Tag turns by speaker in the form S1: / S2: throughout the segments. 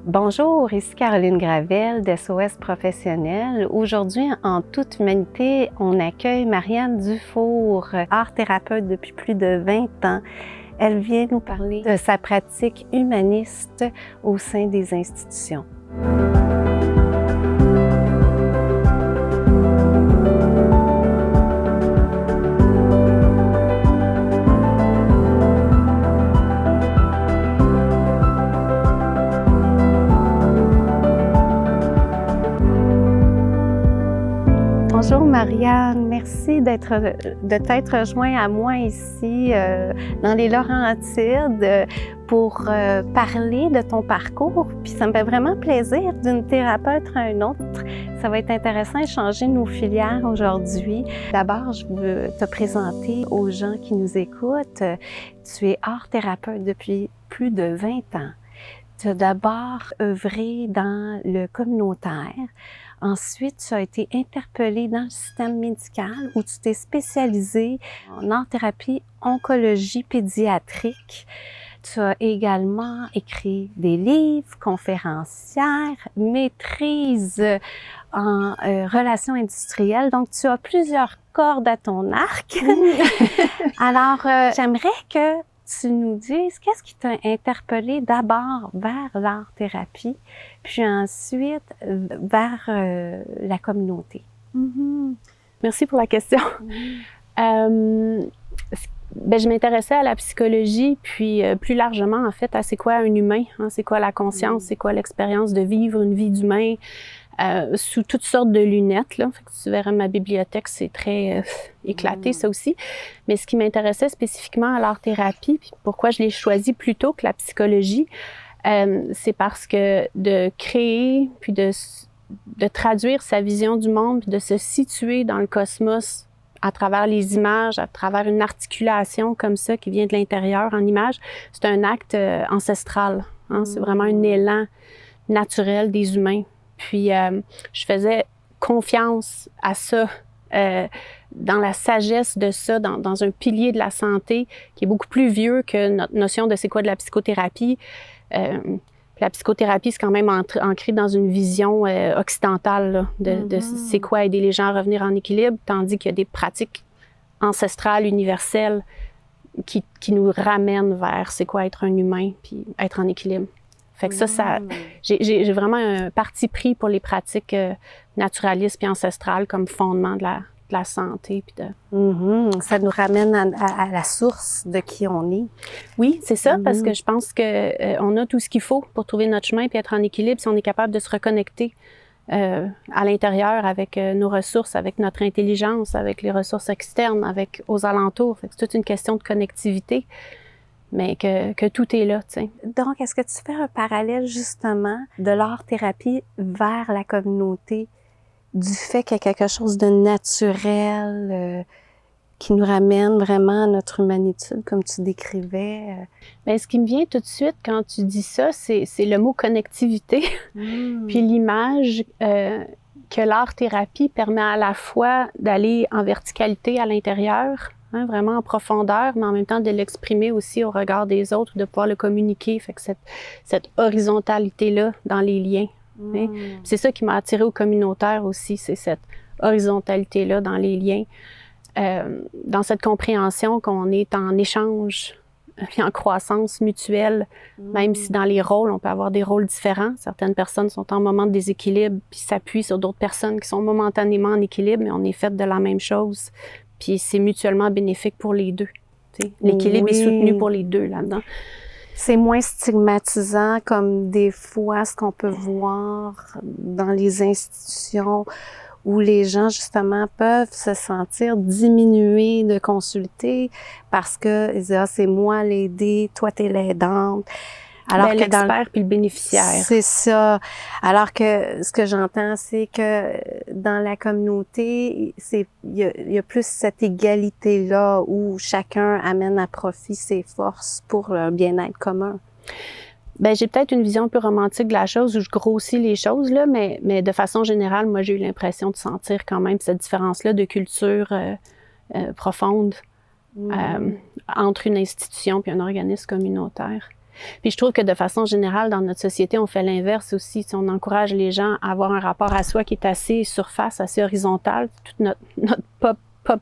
S1: Bonjour, ici Caroline Gravel d'SOS Professionnel. Aujourd'hui, en toute humanité, on accueille Marianne Dufour, art thérapeute depuis plus de 20 ans. Elle vient nous parler de sa pratique humaniste au sein des institutions. Bonjour Marianne, merci de t'être rejoint à moi ici dans les Laurentides pour parler de ton parcours. Puis ça me fait vraiment plaisir d'une thérapeute à une autre. Ça va être intéressant d'échanger nos filières aujourd'hui. D'abord, je veux te présenter aux gens qui nous écoutent. Tu es art thérapeute depuis plus de 20 ans. Tu as d'abord œuvré dans le communautaire. Ensuite, tu as été interpellée dans le système médical où tu t'es spécialisée en art-thérapie, oncologie pédiatrique. Tu as également écrit des livres, conférencière, maîtrise en relations industrielles. Donc, tu as plusieurs cordes à ton arc. Alors, j'aimerais que tu nous dises qu'est-ce qui t'a interpellé d'abord vers l'art-thérapie, puis ensuite vers la communauté.
S2: Merci pour la question. Je m'intéressais à la psychologie, puis plus largement, en fait, à c'est quoi un humain, hein, c'est quoi la conscience, c'est quoi l'expérience de vivre une vie d'humain sous toutes sortes de lunettes. Là. Fait que tu verras ma bibliothèque, c'est très éclaté, ça aussi. Mais ce qui m'intéressait spécifiquement à l'art-thérapie, puis pourquoi je l'ai choisi plutôt que la psychologie, c'est parce que de créer, puis de traduire sa vision du monde, puis de se situer dans le cosmos à travers les images, à travers une articulation comme ça qui vient de l'intérieur en images, c'est un acte ancestral. Hein? C'est vraiment un élan naturel des humains. Puis, je faisais confiance à ça, dans la sagesse de ça, dans un pilier de la santé qui est beaucoup plus vieux que notre notion de c'est quoi de la psychothérapie. La psychothérapie, c'est quand même ancré dans une vision occidentale là, de c'est quoi aider les gens à revenir en équilibre, tandis qu'il y a des pratiques ancestrales, universelles, qui nous ramènent vers c'est quoi être un humain puis être en équilibre. Fait que ça j'ai vraiment un parti pris pour les pratiques naturalistes et ancestrales comme fondement de la santé. Puis
S1: Ça nous ramène à la source de qui on est.
S2: Oui, c'est ça, parce que je pense qu'on a tout ce qu'il faut pour trouver notre chemin et être en équilibre si on est capable de se reconnecter à l'intérieur avec nos ressources, avec notre intelligence, avec les ressources externes, aux alentours. Fait que c'est toute une question de connectivité. Mais que tout est là, tu sais.
S1: Donc, est-ce que tu fais un parallèle, justement, de l'art-thérapie vers la communauté, du fait qu'il y a quelque chose de naturel qui nous ramène vraiment à notre humanitude, comme tu décrivais?
S2: Bien, ce qui me vient tout de suite quand tu dis ça, c'est le mot connectivité, puis l'image que l'art-thérapie permet à la fois d'aller en verticalité à l'intérieur, hein, vraiment en profondeur, mais en même temps de l'exprimer aussi au regard des autres, de pouvoir le communiquer. Fait que cette horizontalité-là dans les liens. Hein. C'est ça qui m'a attirée au communautaire aussi, c'est cette horizontalité-là dans les liens, dans cette compréhension qu'on est en échange et en croissance mutuelle, même si dans les rôles, on peut avoir des rôles différents. Certaines personnes sont en moment de déséquilibre puis s'appuient sur d'autres personnes qui sont momentanément en équilibre, mais on est fait de la même chose. Puis c'est mutuellement bénéfique pour les deux. T'sais. L'équilibre est soutenu pour les deux là-dedans.
S1: C'est moins stigmatisant comme des fois ce qu'on peut voir dans les institutions où les gens justement peuvent se sentir diminués de consulter parce que ils disent, ah, c'est moi l'aider, toi t'es l'aidante.
S2: Alors que l'expert puis le bénéficiaire.
S1: C'est ça. Alors que ce que j'entends, c'est que dans la communauté, il y a plus cette égalité-là où chacun amène à profit ses forces pour le bien-être commun.
S2: Bien, j'ai peut-être une vision un peu romantique de la chose où je grossis les choses, là, mais de façon générale, moi, j'ai eu l'impression de sentir quand même cette différence-là de culture profonde entre une institution puis un organisme communautaire. Puis je trouve que de façon générale, dans notre société, on fait l'inverse aussi. Si on encourage les gens à avoir un rapport à soi qui est assez surface, assez horizontal. Toute notre pop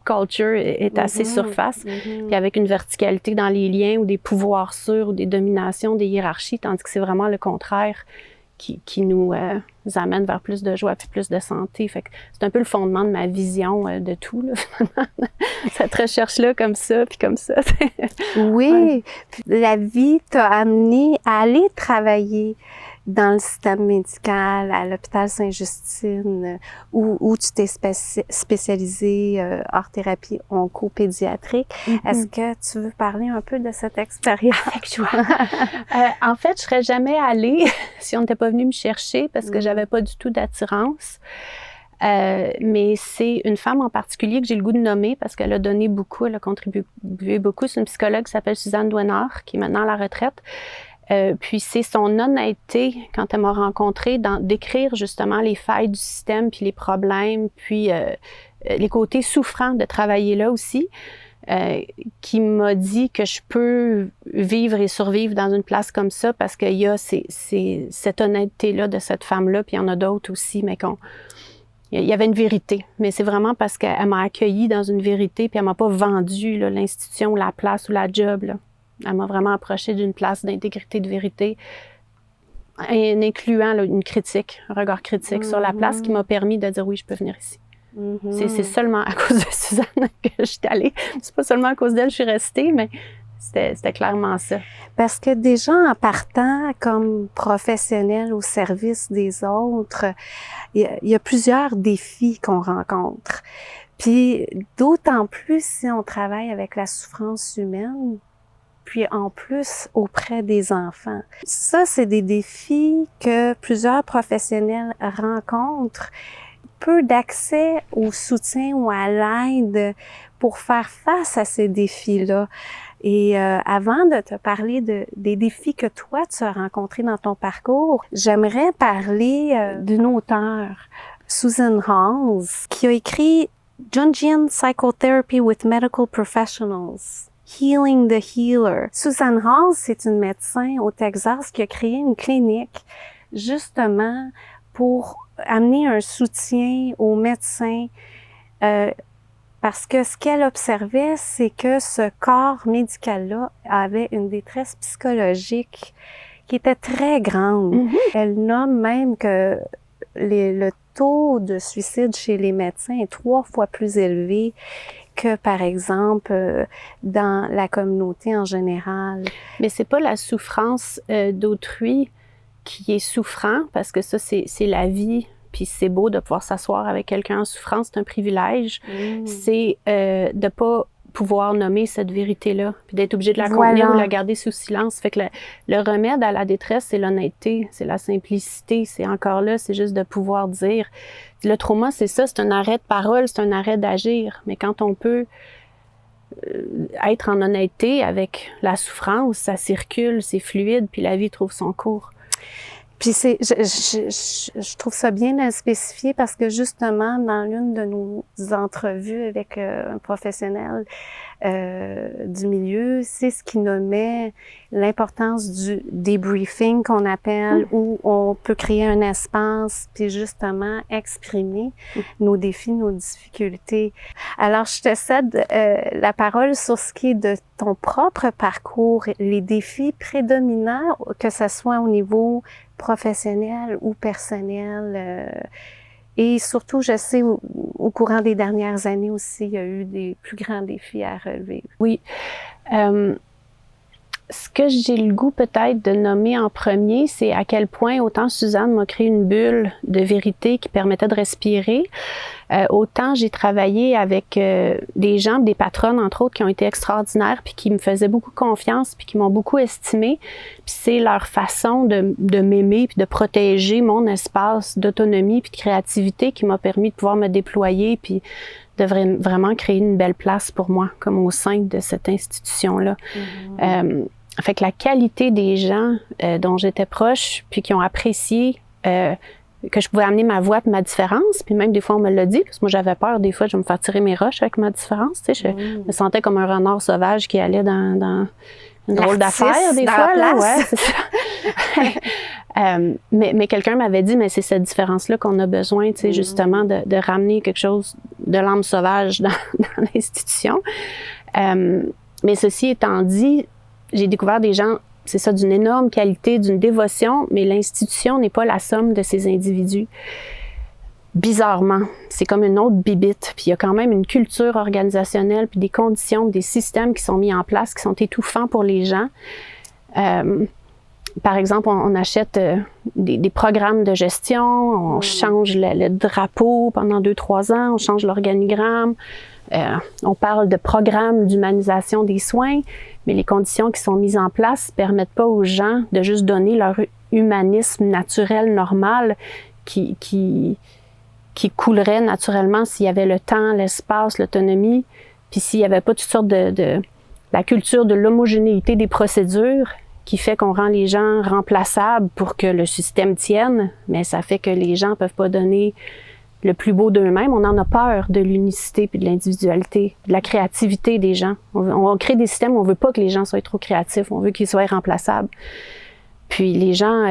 S2: culture est assez surface, puis avec une verticalité dans les liens ou des pouvoirs sûrs ou des dominations, des hiérarchies, tandis que c'est vraiment le contraire qui nous amène vers plus de joie puis plus de santé. Fait que c'est un peu le fondement de ma vision de tout, là, cette recherche-là, comme ça, puis comme ça.
S1: Oui, la vie t'a amené à aller travailler dans le système médical, à l'hôpital Sainte-Justine, où tu t'es spécialisée hors thérapie oncopédiatrique. Est-ce que tu veux parler un peu de cette expérience?
S2: Avec joie. En fait, je serais jamais allée si on n'était pas venu me chercher parce que j'avais pas du tout d'attirance. Mais c'est une femme en particulier que j'ai le goût de nommer parce qu'elle a donné beaucoup, elle a contribué beaucoup. C'est une psychologue qui s'appelle Suzanne Douinard, qui est maintenant à la retraite. Puis c'est son honnêteté, quand elle m'a rencontrée, d'écrire justement les failles du système, puis les problèmes, puis les côtés souffrants de travailler là aussi, qui m'a dit que je peux vivre et survivre dans une place comme ça parce qu'il y a cette honnêteté-là de cette femme-là, puis il y en a d'autres aussi, mais il y avait une vérité. Mais c'est vraiment parce qu'elle m'a accueillie dans une vérité, puis elle m'a pas vendu là, l'institution, la place ou la job, là. Elle m'a vraiment approché d'une place d'intégrité, de vérité, en incluant là, une critique, un regard critique sur la place qui m'a permis de dire oui, je peux venir ici. C'est seulement à cause de Suzanne que je suis allée. C'est pas seulement à cause d'elle que je suis restée, mais c'était clairement ça.
S1: Parce que déjà, en partant comme professionnel au service des autres, il y a plusieurs défis qu'on rencontre. Puis d'autant plus si on travaille avec la souffrance humaine, puis en plus auprès des enfants. Ça, c'est des défis que plusieurs professionnels rencontrent. Peu d'accès au soutien ou à l'aide pour faire face à ces défis-là. Et avant de te parler des défis que toi, tu as rencontrés dans ton parcours, j'aimerais parler d'une auteure, Susan Halls, qui a écrit « Jungian Psychotherapy with Medical Professionals ». Healing the Healer. Susan Halls, c'est une médecin au Texas qui a créé une clinique justement pour amener un soutien aux médecins parce que ce qu'elle observait, c'est que ce corps médical-là avait une détresse psychologique qui était très grande. Elle nomme même que le taux de suicide chez les médecins est 3 fois plus élevé que, par exemple, dans la communauté en général.
S2: Mais c'est pas la souffrance d'autrui qui est souffrant, parce que ça, c'est la vie, puis c'est beau de pouvoir s'asseoir avec quelqu'un en souffrance, c'est un privilège. C'est de pas pouvoir nommer cette vérité-là, puis d'être obligé de la contenir ou la garder sous silence. Fait que le remède à la détresse, c'est l'honnêteté, c'est la simplicité, c'est encore là, c'est juste de pouvoir dire. Le trauma, c'est ça, c'est un arrêt de parole, c'est un arrêt d'agir. Mais quand on peut être en honnêteté avec la souffrance, ça circule, c'est fluide, puis la vie trouve son cours.
S1: Puis je trouve ça bien à spécifier parce que justement, dans l'une de nos entrevues avec un professionnel du milieu, c'est ce qui nommait l'importance du debriefing qu'on appelle, où on peut créer un espace puis justement exprimer nos défis, nos difficultés. Alors, je te cède la parole sur ce qui est de ton propre parcours, les défis prédominants, que ce soit au niveau professionnel ou personnel. Et surtout, je sais, au courant des dernières années aussi, il y a eu des plus grands défis à relever.
S2: Oui. Ce que j'ai le goût peut-être de nommer en premier, c'est à quel point autant Suzanne m'a créé une bulle de vérité qui permettait de respirer, autant j'ai travaillé avec des gens, des patronnes entre autres, qui ont été extraordinaires puis qui me faisaient beaucoup confiance puis qui m'ont beaucoup estimée. Puis c'est leur façon de m'aimer puis de protéger mon espace d'autonomie puis de créativité qui m'a permis de pouvoir me déployer puis de vraiment créer une belle place pour moi, comme au sein de cette institution-là. Fait que la qualité des gens dont j'étais proche, puis qui ont apprécié que je pouvais amener ma voix et ma différence, puis même des fois on me l'a dit, parce que moi j'avais peur, des fois je vais me faire tirer mes roches avec ma différence, tu sais, je me sentais comme un renard sauvage qui allait dans une drôle d'affaire des fois. Là, ouais, c'est ça. Mais quelqu'un m'avait dit, mais c'est cette différence-là qu'on a besoin, tu sais, justement, de ramener quelque chose de l'âme sauvage dans l'institution. Mais ceci étant dit, j'ai découvert des gens, c'est ça, d'une énorme qualité, d'une dévotion, mais l'institution n'est pas la somme de ces individus. Bizarrement, c'est comme une autre bibite. Puis il y a quand même une culture organisationnelle, puis des conditions, des systèmes qui sont mis en place, qui sont étouffants pour les gens. Par exemple, on achète des programmes de gestion, on change le drapeau pendant 2-3 ans, on change l'organigramme, on parle de programmes d'humanisation des soins, mais les conditions qui sont mises en place ne permettent pas aux gens de juste donner leur humanisme naturel, normal, qui coulerait naturellement s'il y avait le temps, l'espace, l'autonomie, puis s'il n'y avait pas toutes sortes de la culture de l'homogénéité des procédures qui fait qu'on rend les gens remplaçables pour que le système tienne, mais ça fait que les gens peuvent pas donner le plus beau d'eux-mêmes. On en a peur de l'unicité puis de l'individualité, de la créativité des gens. On crée des systèmes où on veut pas que les gens soient trop créatifs, on veut qu'ils soient remplaçables. Puis les gens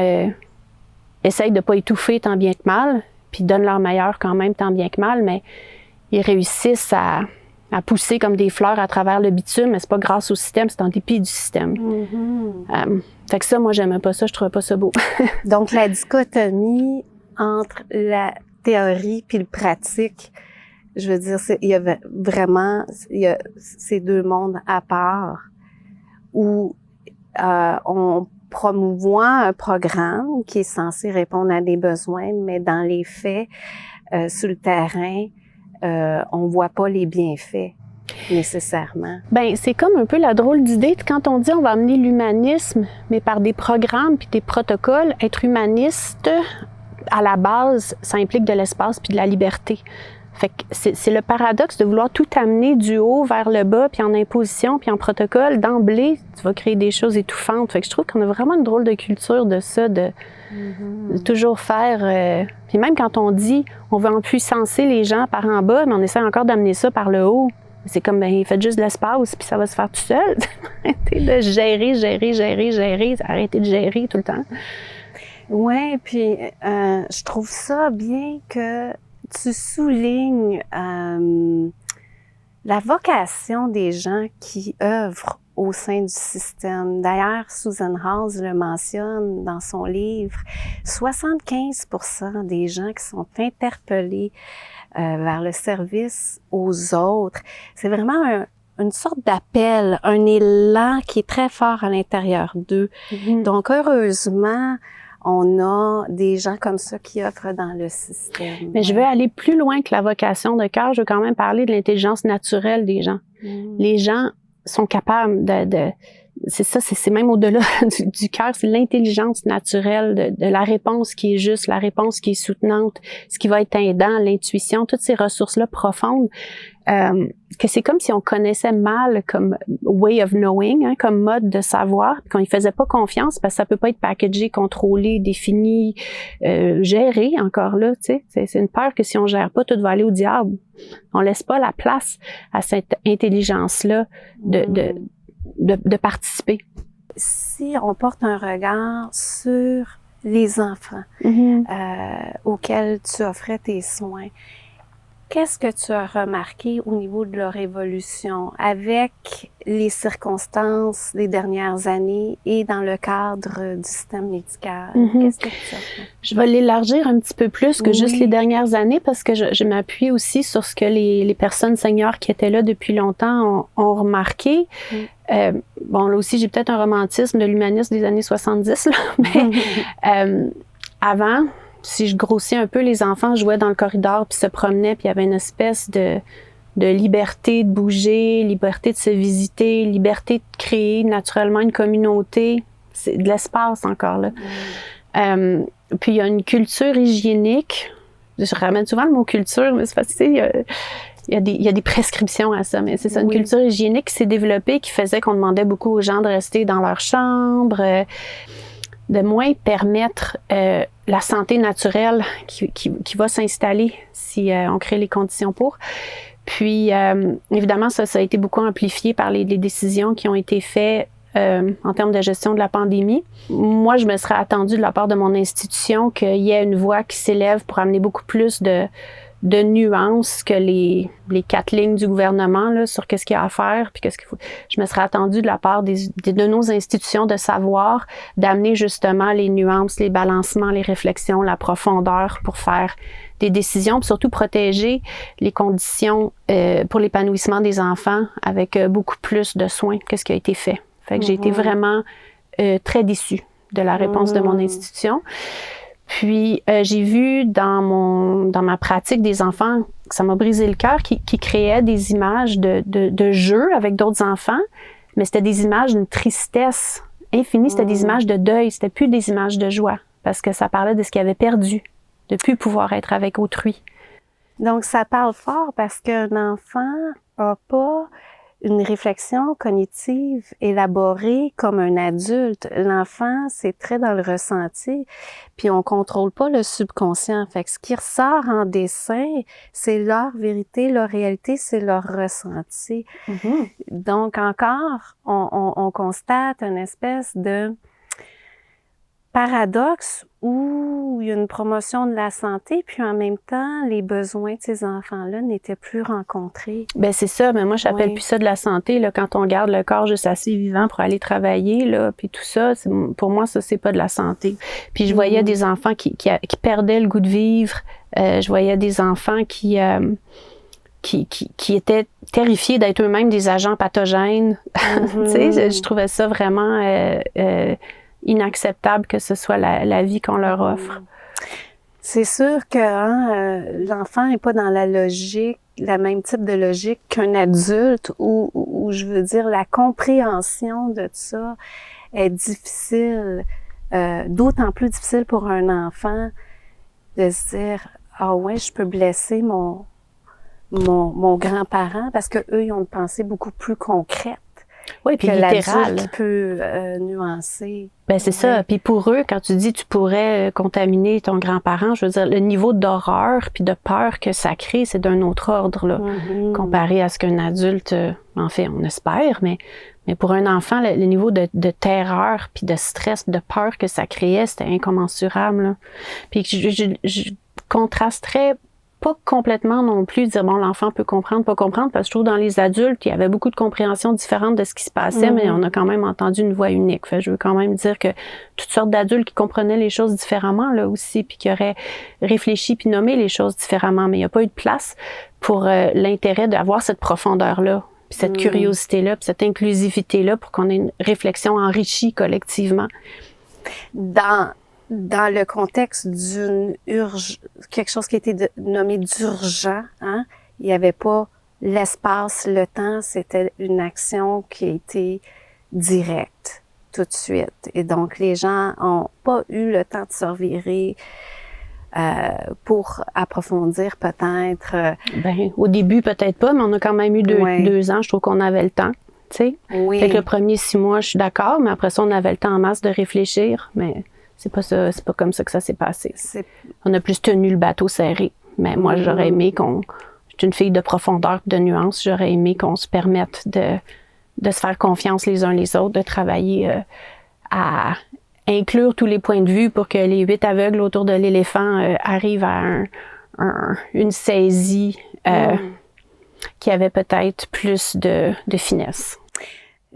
S2: essayent de pas étouffer tant bien que mal, puis donnent leur meilleur quand même tant bien que mal, mais ils réussissent à pousser comme des fleurs à travers le bitume, mais c'est pas grâce au système, c'est en dépit du système. Fait que ça, moi, j'aimais pas ça, je trouvais pas ça beau.
S1: Donc, la dichotomie entre la théorie puis le pratique, je veux dire, il y a vraiment ces deux mondes à part où on promouvoit un programme qui est censé répondre à des besoins, mais dans les faits, sur le terrain, on voit pas les bienfaits nécessairement.
S2: Ben c'est comme un peu la drôle d'idée quand on dit on va amener l'humanisme, mais par des programmes puis des protocoles. Être humaniste, à la base, ça implique de l'espace puis de la liberté. Fait que c'est le paradoxe de vouloir tout amener du haut vers le bas, puis en imposition, puis en protocole. D'emblée, tu vas créer des choses étouffantes. Fait que je trouve qu'on a vraiment une drôle de culture de ça, de toujours faire... puis même quand on dit on veut empuissancer les gens par en bas, mais on essaie encore d'amener ça par le haut. C'est comme, ben, faites juste de l'espace, puis ça va se faire tout seul. Arrêtez de gérer. Arrêtez de gérer tout le temps.
S1: Oui, puis je trouve ça bien que tu soulignes la vocation des gens qui œuvrent au sein du système. D'ailleurs, Susan Hawes le mentionne dans son livre, 75% des gens qui sont interpellés vers le service aux autres, c'est vraiment une sorte d'appel, un élan qui est très fort à l'intérieur d'eux. Donc, heureusement, on a des gens comme ça qui œuvrent dans le système.
S2: Mais je veux aller plus loin que la vocation de cœur. Je veux quand même parler de l'intelligence naturelle des gens. Les gens sont capables c'est ça, c'est même au-delà du cœur, c'est l'intelligence naturelle de la réponse qui est juste, la réponse qui est soutenante, ce qui va être aidant, l'intuition, toutes ces ressources-là profondes, que c'est comme si on connaissait mal comme way of knowing, hein, comme mode de savoir, puis qu'on y faisait pas confiance parce que ça peut pas être packagé, contrôlé, défini, géré encore là, tu sais. C'est une peur que si on gère pas, tout va aller au diable. On laisse pas la place à cette intelligence-là de participer.
S1: Si on porte un regard sur les enfants auxquels tu offrais tes soins, qu'est-ce que tu as remarqué au niveau de leur évolution avec les circonstances des dernières années et dans le cadre du système médical? Qu'est-ce que tu as fait?
S2: Je vais l'élargir un petit peu plus que juste les dernières années parce que je m'appuie aussi sur ce que les personnes seniors qui étaient là depuis longtemps ont remarqué. Bon, là aussi, j'ai peut-être un romantisme de l'humanisme des années 70, là, mais avant, si je grossis un peu, les enfants jouaient dans le corridor puis se promenaient, puis il y avait une espèce de liberté de bouger, liberté de se visiter, liberté de créer naturellement une communauté. C'est de l'espace encore, là. Puis il y a une culture hygiénique. Je ramène souvent le mot culture, mais c'est parce que, tu sais, il y a des prescriptions à ça, mais c'est ça, une culture hygiénique qui s'est développée, qui faisait qu'on demandait beaucoup aux gens de rester dans leur chambre, de moins permettre la santé naturelle qui va s'installer si on crée les conditions pour. Puis, évidemment, ça a été beaucoup amplifié par les décisions qui ont été faites en termes de gestion de la pandémie. Moi, je me serais attendue de la part de mon institution qu'il y ait une voix qui s'élève pour amener beaucoup plus de nuances que les 4 lignes du gouvernement là, sur qu'est-ce qu'il y a à faire puis qu'est-ce qu'il faut. Je me serais attendue de la part de nos institutions de savoir, d'amener justement les nuances, les balancements, les réflexions, la profondeur pour faire des décisions, puis surtout protéger les conditions pour l'épanouissement des enfants avec beaucoup plus de soins que ce qui a été fait. Fait que j'ai été vraiment très déçue de la réponse de mon institution. Puis, j'ai vu dans ma pratique des enfants, ça m'a brisé le cœur, qui créaient des images de jeux avec d'autres enfants, mais c'était des images d'une tristesse infinie, c'était des images de deuil, c'était plus des images de joie, parce que ça parlait de ce qu'ils avaient perdu, de plus pouvoir être avec autrui.
S1: Donc, ça parle fort parce qu'un enfant n'a pas une réflexion cognitive élaborée comme un adulte. L'enfant, c'est très dans le ressenti, puis on contrôle pas le subconscient. Fait que ce qui ressort en dessin, c'est leur vérité, leur réalité, c'est leur ressenti. Donc encore, on constate une espèce de paradoxe où il y a une promotion de la santé, puis en même temps, les besoins de ces enfants-là n'étaient plus rencontrés.
S2: Ben c'est ça, mais moi j'appelle plus ça de la santé là, quand on garde le corps juste assez vivant pour aller travailler là, puis tout ça, pour moi ça c'est pas de la santé. Puis je voyais des enfants qui perdaient le goût de vivre, je voyais des enfants qui étaient terrifiés d'être eux-mêmes des agents pathogènes. Tu sais, je trouvais ça vraiment inacceptable que ce soit la vie qu'on leur offre.
S1: C'est sûr que l'enfant n'est pas dans la logique, la même type de logique qu'un adulte, où je veux dire, la compréhension de ça est difficile, d'autant plus difficile pour un enfant de se dire « Ah ouais, je peux blesser mon grand-parent » parce que eux ils ont une pensée beaucoup plus concrète.
S2: Oui, puis
S1: littérale. Qui peut nuancer.
S2: Ben c'est ça. Puis pour eux, quand tu dis tu pourrais contaminer ton grand-parent, je veux dire, le niveau d'horreur puis de peur que ça crée, c'est d'un autre ordre, là, comparé à ce qu'un adulte, en fait, on espère, mais pour un enfant, le niveau de terreur puis de stress, de peur que ça créait, c'était incommensurable, là. Puis je contrasterais pas complètement non plus dire bon l'enfant peut comprendre, pas comprendre, parce que je trouve dans les adultes il y avait beaucoup de compréhension différente de ce qui se passait, mais on a quand même entendu une voix unique. Fait, je veux quand même dire que toutes sortes d'adultes qui comprenaient les choses différemment là aussi, puis qui auraient réfléchi puis nommé les choses différemment, mais il n'y a pas eu de place pour l'intérêt d'avoir cette profondeur là, puis cette curiosité là, puis cette inclusivité là pour qu'on ait une réflexion enrichie collectivement.
S1: Dans le contexte d'une quelque chose qui a été nommé d'urgent, hein, il n'y avait pas l'espace, le temps, c'était une action qui a été directe tout de suite. Et donc, les gens ont pas eu le temps de se revirer pour approfondir peut-être.
S2: Ben, au début, peut-être pas, mais on a quand même eu 2 ans, je trouve qu'on avait le temps. Tu sais?
S1: Oui.
S2: Fait que le premier 6 mois, je suis d'accord, mais après ça, on avait le temps en masse de réfléchir, mais c'est pas ça, c'est pas comme ça que ça s'est passé. On a plus tenu le bateau serré. Mais moi, j'aurais aimé je suis une fille de profondeur, de nuances, j'aurais aimé qu'on se permette de se faire confiance les uns les autres, de travailler à inclure tous les points de vue pour que les 8 aveugles autour de l'éléphant arrivent à une saisie qui avait peut-être plus de finesse.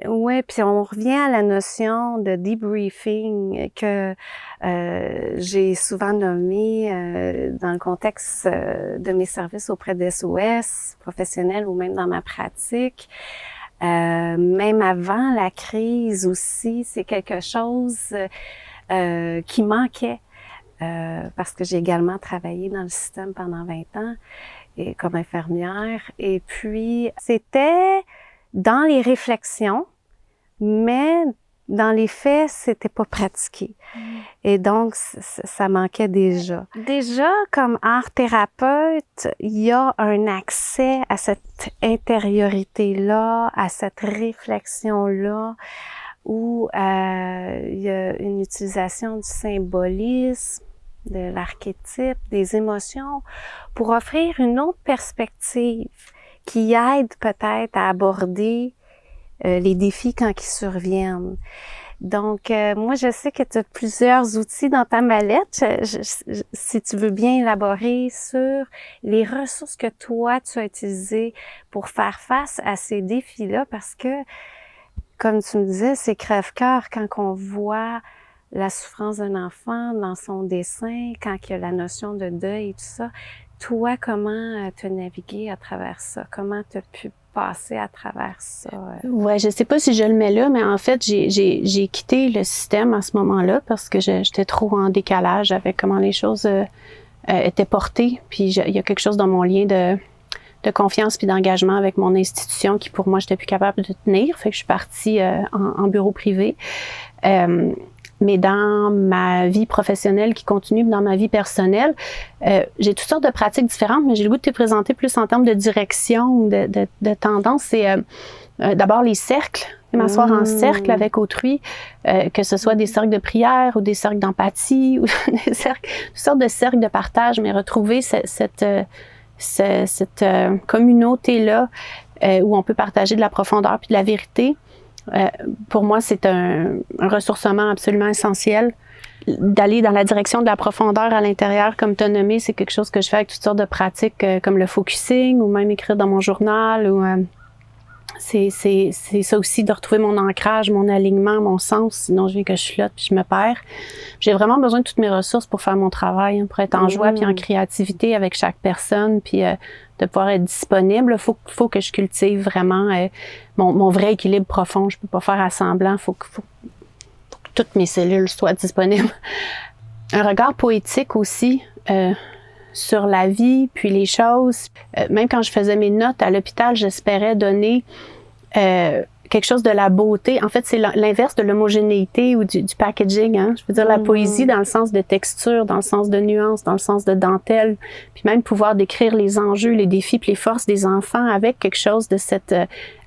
S1: Oui, puis on revient à la notion de debriefing que j'ai souvent nommé dans le contexte de mes services auprès d'SOS professionnels ou même dans ma pratique. Même avant la crise aussi, c'est quelque chose qui manquait parce que j'ai également travaillé dans le système pendant 20 ans et comme infirmière. Et puis, c'était dans les réflexions, mais dans les faits, c'était pas pratiqué. Et donc, ça manquait déjà. Déjà, comme art thérapeute, il y a un accès à cette intériorité-là, à cette réflexion-là, où il y a une utilisation du symbolisme, de l'archétype, des émotions, pour offrir une autre perspective qui aide peut-être à aborder les défis quand ils surviennent. Donc, moi, je sais que tu as plusieurs outils dans ta mallette. Si tu veux bien élaborer sur les ressources que toi, tu as utilisées pour faire face à ces défis-là, parce que, comme tu me disais, c'est crève-cœur quand on voit la souffrance d'un enfant dans son dessin, quand il y a la notion de deuil et tout ça. Toi, comment tu as navigué à travers ça? Comment tu as pu passer à travers ça?
S2: Ouais, je sais pas si je le mets là, mais en fait, j'ai quitté le système à ce moment-là parce que j'étais trop en décalage avec comment les choses étaient portées. Puis il y a quelque chose dans mon lien de confiance puis d'engagement avec mon institution qui, pour moi, j'étais plus capable de tenir. Fait que je suis partie en bureau privé. Mais dans ma vie professionnelle qui continue, dans ma vie personnelle, j'ai toutes sortes de pratiques différentes, mais j'ai le goût de te présenter plus en termes de direction, de tendance. C'est d'abord les cercles, m'asseoir en cercle avec autrui, que ce soit des cercles de prière ou des cercles d'empathie ou des cercles, toutes sortes de cercles de partage, mais retrouver cette communauté-là où on peut partager de la profondeur puis de la vérité. Pour moi, c'est un ressourcement absolument essentiel. D'aller dans la direction de la profondeur à l'intérieur, comme tu as nommé, c'est quelque chose que je fais avec toutes sortes de pratiques comme le focusing ou même écrire dans mon journal. Ou c'est ça aussi, de retrouver mon ancrage, mon alignement, mon sens. Sinon, je viens que je flotte puis je me perds. J'ai vraiment besoin de toutes mes ressources pour faire mon travail, pour être en joie puis en créativité avec chaque personne, puis de pouvoir être disponible. Faut que je cultive vraiment mon vrai équilibre profond. Je peux pas faire à semblant. Faut que toutes mes cellules soient disponibles. Un regard poétique aussi sur la vie, puis les choses. Même quand je faisais mes notes à l'hôpital, j'espérais donner quelque chose de la beauté. En fait, c'est l'inverse de l'homogénéité ou du packaging. Hein? Je veux dire, la poésie dans le sens de texture, dans le sens de nuance, dans le sens de dentelle, puis même pouvoir décrire les enjeux, les défis, puis les forces des enfants avec quelque chose de cette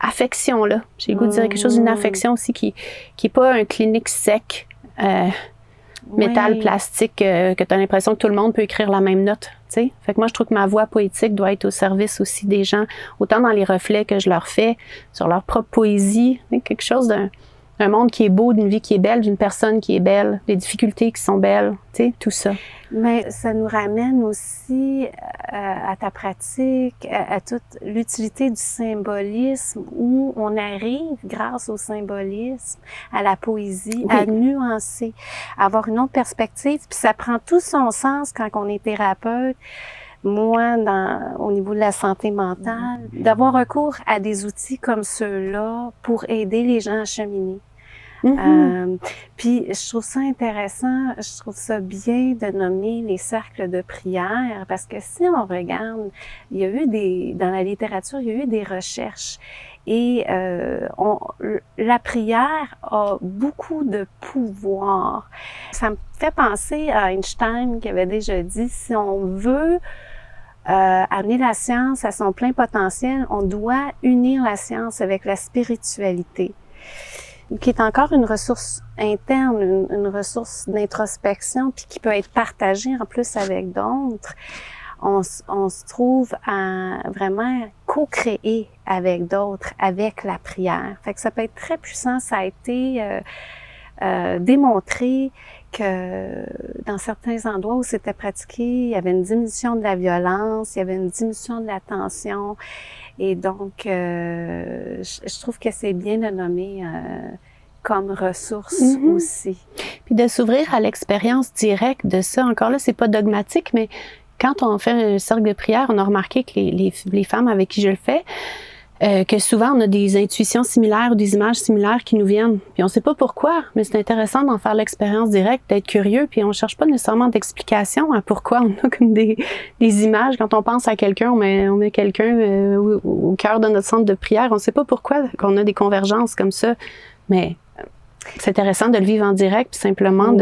S2: affection-là. J'ai le goût de dire quelque chose d'une affection aussi qui est pas un clinique sec, métal, plastique, que tu as l'impression que tout le monde peut écrire la même note. T'sais? Fait que moi, je trouve que ma voix poétique doit être au service aussi des gens, autant dans les reflets que je leur fais, sur leur propre poésie, quelque chose d'un monde qui est beau, d'une vie qui est belle, d'une personne qui est belle, des difficultés qui sont belles, tout ça.
S1: Mais ça nous ramène aussi à ta pratique, à toute l'utilité du symbolisme, où on arrive, grâce au symbolisme, à la poésie, à nuancer, à avoir une autre perspective. Puis ça prend tout son sens quand on est thérapeute. Moi, au niveau de la santé mentale, d'avoir recours à des outils comme ceux-là pour aider les gens à cheminer. Puis je trouve ça intéressant, je trouve ça bien de nommer les cercles de prière, parce que si on regarde, il y a eu dans la littérature, il y a eu des recherches et la prière a beaucoup de pouvoir. Ça me fait penser à Einstein qui avait déjà dit, si on veut amener la science à son plein potentiel, on doit unir la science avec la spiritualité, qui est encore une ressource interne, une ressource d'introspection, puis qui peut être partagée en plus avec d'autres. On se trouve à vraiment co-créer avec d'autres, avec la prière. Fait que ça peut être très puissant. Ça a été démontré que dans certains endroits où c'était pratiqué, il y avait une diminution de la violence, il y avait une diminution de la tension. Et donc, je trouve que c'est bien de nommer comme ressource aussi. Puis de s'ouvrir à l'expérience directe de ça. Encore là, c'est pas dogmatique, mais quand on fait un cercle de prière, on a remarqué que les femmes avec qui je le fais, que souvent on a des intuitions similaires ou des images similaires qui nous viennent. Puis on sait pas pourquoi, mais c'est intéressant d'en faire l'expérience directe, d'être curieux, puis on cherche pas nécessairement d'explication à pourquoi on a comme des images. Quand on pense à quelqu'un, on met quelqu'un au cœur de notre centre de prière. On sait pas pourquoi qu'on a des convergences comme ça, mais c'est intéressant de le vivre en direct, puis simplement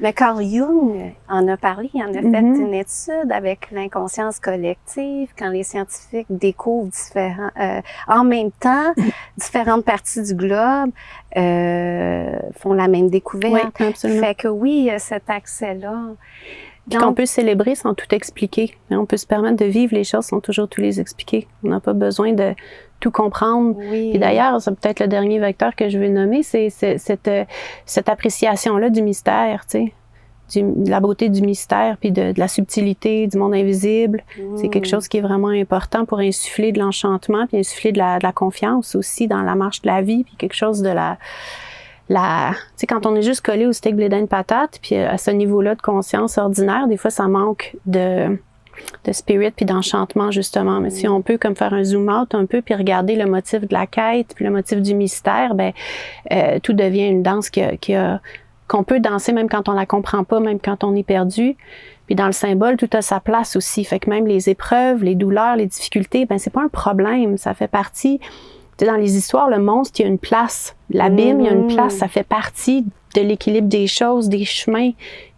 S1: Mais Carl Jung en a parlé, il en a fait une étude avec l'inconscience collective, quand les scientifiques découvrent en même temps, différentes parties du globe font la même découverte.
S2: Oui, absolument.
S1: Fait que oui, cet accès-là.
S2: Puis qu'on peut célébrer sans tout expliquer. On peut se permettre de vivre les choses sans toujours tout les expliquer. On n'a pas besoin de tout comprendre.
S1: Oui.
S2: Puis d'ailleurs, c'est peut-être le dernier vecteur que je vais nommer, c'est cette appréciation-là du mystère, tu sais, de la beauté du mystère, puis de la subtilité du monde invisible. C'est quelque chose qui est vraiment important pour insuffler de l'enchantement, puis insuffler de la confiance aussi dans la marche de la vie, puis quelque chose de tu sais, quand on est juste collé au steak blé d'Inde patate, puis à ce niveau-là de conscience ordinaire, des fois, ça manque de spirit puis d'enchantement, justement. Mais si on peut comme faire un zoom out un peu puis regarder le motif de la quête puis le motif du mystère, ben tout devient une danse qu'on peut danser même quand on la comprend pas, même quand on est perdu. Puis dans le symbole, tout a sa place aussi. Fait que même les épreuves, les douleurs, les difficultés, ben c'est pas un problème. Ça fait partie... Tu sais, dans les histoires, le monstre, il y a une place. L'abîme, il y a une place. Ça fait partie de l'équilibre des choses, des chemins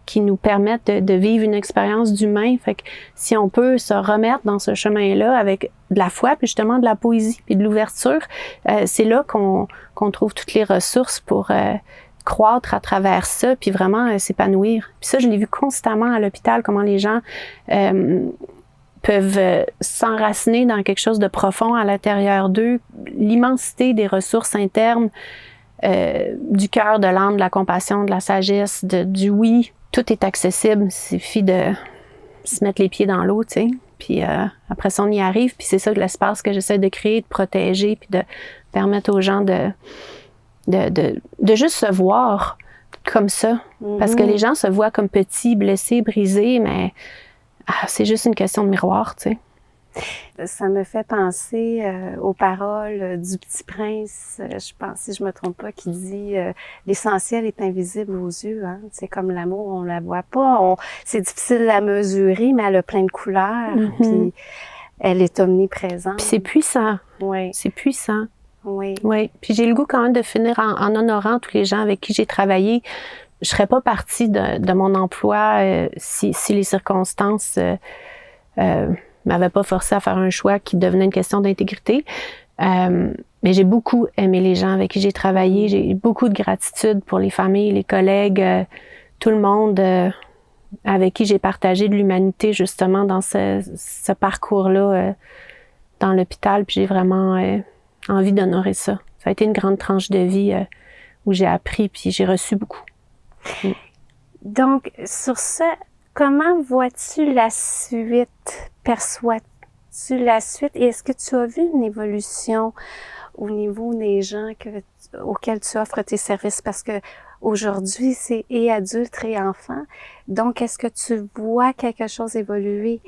S2: qui nous permettent de vivre une expérience d'humain. Fait que si on peut se remettre dans ce chemin-là avec de la foi, puis justement de la poésie, puis de l'ouverture, c'est là qu'on trouve toutes les ressources pour croître à travers ça, puis vraiment s'épanouir. Puis ça, je l'ai vu constamment à l'hôpital, comment les gens peuvent s'enraciner dans quelque chose de profond à l'intérieur d'eux, l'immensité des ressources internes, du cœur, de l'âme, de la compassion, de la sagesse, du oui. Tout est accessible, il suffit de se mettre les pieds dans l'eau, tu sais. Puis après ça, on y arrive, puis c'est ça l'espace que j'essaie de créer, de protéger, puis de permettre aux gens de juste se voir comme ça. Parce que les gens se voient comme petits, blessés, brisés, mais c'est juste une question de miroir, tu sais.
S1: Ça me fait penser aux paroles du Petit Prince, je pense, si je me trompe pas, qui dit l'essentiel est invisible aux yeux. Hein? C'est comme l'amour, on la voit pas. C'est difficile à mesurer, mais elle a plein de couleurs. Puis elle est omniprésente.
S2: Puis c'est puissant.
S1: Oui.
S2: C'est puissant.
S1: Oui.
S2: Oui. Puis j'ai le goût quand même de finir en honorant tous les gens avec qui j'ai travaillé. Je serais pas partie de mon emploi si les circonstances m'avait pas forcé à faire un choix qui devenait une question d'intégrité. Mais j'ai beaucoup aimé les gens avec qui j'ai travaillé. J'ai beaucoup de gratitude pour les familles, les collègues, tout le monde avec qui j'ai partagé de l'humanité justement dans ce parcours-là dans l'hôpital. Puis j'ai vraiment envie d'honorer ça. Ça a été une grande tranche de vie où j'ai appris puis j'ai reçu beaucoup.
S1: Donc, sur ce, comment vois-tu la suite? Perçois-tu la suite? Et est-ce que tu as vu une évolution au niveau des gens auxquels tu offres tes services? Parce que aujourd'hui, c'est et adultes et enfants. Donc, est-ce que tu vois quelque chose évoluer?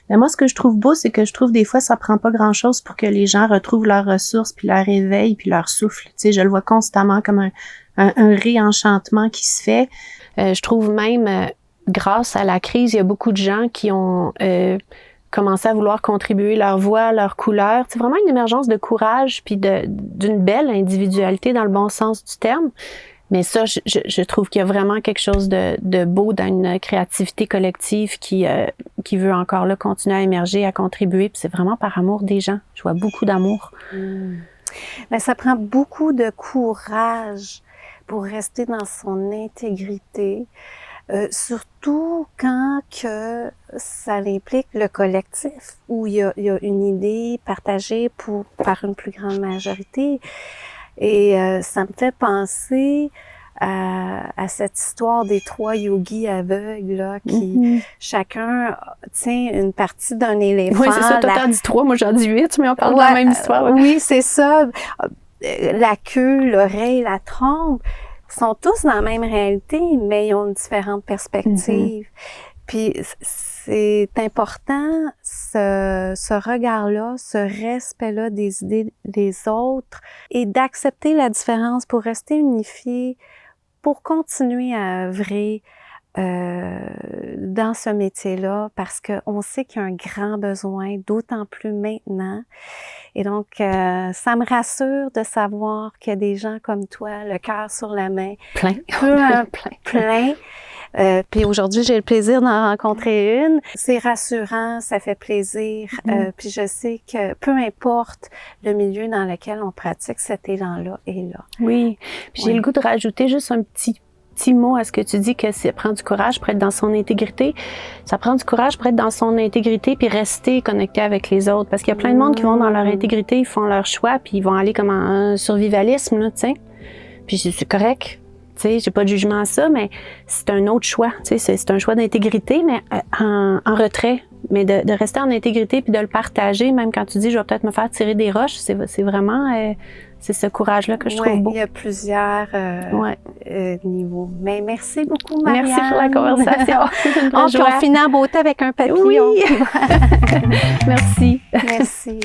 S3: Mais moi, ce que je trouve beau, c'est que je trouve des fois, ça prend pas grand-chose pour que les gens retrouvent leurs ressources, puis leur éveil, puis leur souffle. Tu sais, je le vois constamment comme un réenchantement qui se fait.
S2: Je trouve même, grâce à la crise, il y a beaucoup de gens qui ont commencé à vouloir contribuer leur voix, leur couleur. C'est vraiment une émergence de courage puis d'une belle individualité dans le bon sens du terme. Mais ça, je trouve qu'il y a vraiment quelque chose de beau dans une créativité collective qui veut encore là continuer à émerger, à contribuer. Puis c'est vraiment par amour des gens. Je vois beaucoup d'amour.
S1: Mais ça prend beaucoup de courage pour rester dans son intégrité, surtout quand que ça implique le collectif, où il y a une idée partagée par une plus grande majorité. Et ça me fait penser à cette histoire des 3 yogis aveugles là, qui chacun tient une partie d'un éléphant.
S2: Oui, c'est ça, toi t'en dis 3, moi j'en dis 8, mais on parle de la même histoire. Ouais.
S1: Oui, c'est ça. La queue, l'oreille, la trompe sont tous dans la même réalité, mais ils ont une différente perspective. Puis c'est important, ce regard-là, ce respect-là des idées des autres et d'accepter la différence pour rester unifié, pour continuer à œuvrer dans ce métier-là, parce qu'on sait qu'il y a un grand besoin, d'autant plus maintenant. Et donc, ça me rassure de savoir qu'il y a des gens comme toi, le cœur sur la main. Plein. Puis aujourd'hui, j'ai le plaisir d'en rencontrer une. C'est rassurant, ça fait plaisir. Puis je sais que peu importe le milieu dans lequel on pratique, cet élan-là est là.
S2: Oui. Puis j'ai le goût de rajouter juste un petit petit mot à ce que tu dis que ça prend du courage pour être dans son intégrité. Ça prend du courage pour être dans son intégrité puis rester connecté avec les autres. Parce qu'il y a plein de monde qui vont dans leur intégrité, ils font leur choix puis ils vont aller comme en survivalisme, là, tu sais. Puis c'est correct. Tu sais, j'ai pas de jugement à ça, mais c'est un autre choix. Tu sais, c'est un choix d'intégrité, mais en retrait. Mais de rester en intégrité puis de le partager, même quand tu dis, je vais peut-être me faire tirer des roches, c'est vraiment, c'est ce courage-là que je trouve beau.
S1: Il y a plusieurs niveaux. Mais merci beaucoup, Marianne.
S2: Merci pour la conversation.
S1: On finit en beauté avec un papillon.
S2: Oui. Merci.
S1: Merci.